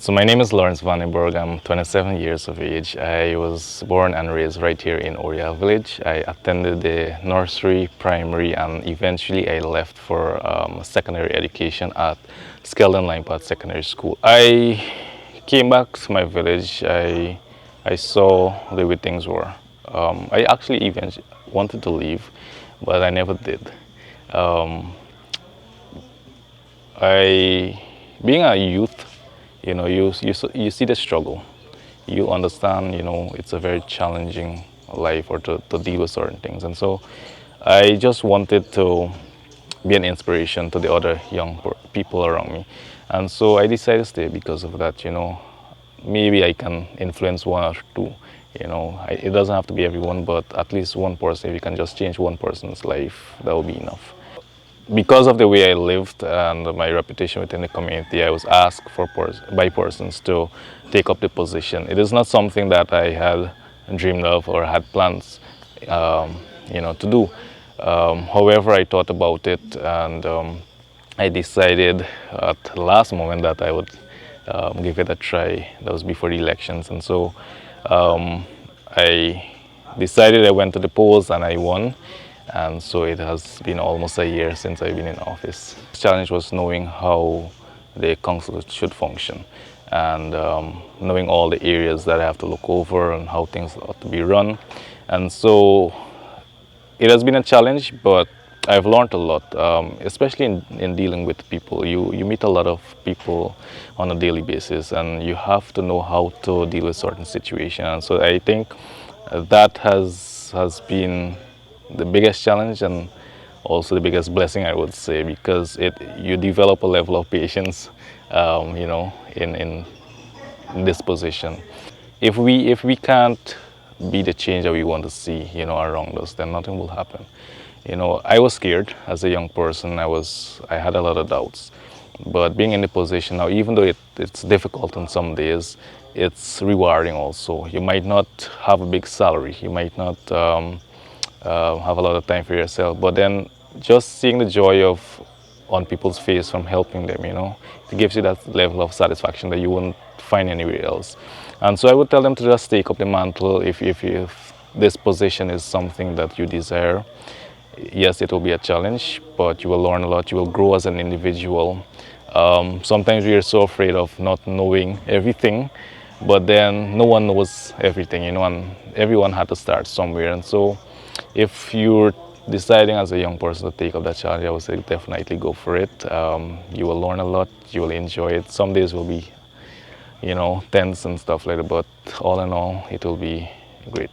So my name is Laurence Vandenbourgh. I'm 27 years of age. I was born and raised right here in Orealla village. I attended the nursery, primary, and eventually I left for secondary education at Skeldon Secondary School. I came back to my village. I saw the way things were. I actually even wanted to leave, but I never did. Um, Being a youth, you see the struggle. You understand, it's a very challenging life or to deal with certain things. And so I just wanted to be an inspiration to the other young people around me. And so I decided to stay because of that, maybe I can influence one or two. It doesn't have to be everyone, but at least one person. If you can just change one person's life, that will be enough. Because of the way I lived and my reputation within the community, I was asked by persons to take up the position. It is not something that I had dreamed of or had plans, to do. However, I thought about it and I decided at the last moment that I would give it a try. That was before the elections, and so I decided. I went to the polls and I won. And so it has been almost a year since I've been in office. The challenge was knowing how the council should function and knowing all the areas that I have to look over and how things ought to be run. And so it has been a challenge, but I've learned a lot, especially in dealing with people. You meet a lot of people on a daily basis and you have to know how to deal with certain situations. So I think that has been the biggest challenge and also the biggest blessing, I would say, because you develop a level of patience, in this position. If we can't be the change that we want to see, around us, then nothing will happen. I was scared as a young person. I had a lot of doubts, but being in the position now, even though it's difficult on some days, it's rewarding also. You might not have a big salary. You might not have a lot of time for yourself, but then just seeing the joy on people's face from helping them, it gives you that level of satisfaction that you wouldn't find anywhere else. And so I would tell them to just take up the mantle if this position is something that you desire. Yes, it will be a challenge, but you will learn a lot. You will grow as an individual. Sometimes we are so afraid of not knowing everything, but then no one knows everything, and everyone had to start somewhere. And so if you're deciding as a young person to take up that challenge, I would say definitely go for it. You will learn a lot, you will enjoy it. Some days will be, tense and stuff like that, but all in all, it will be great.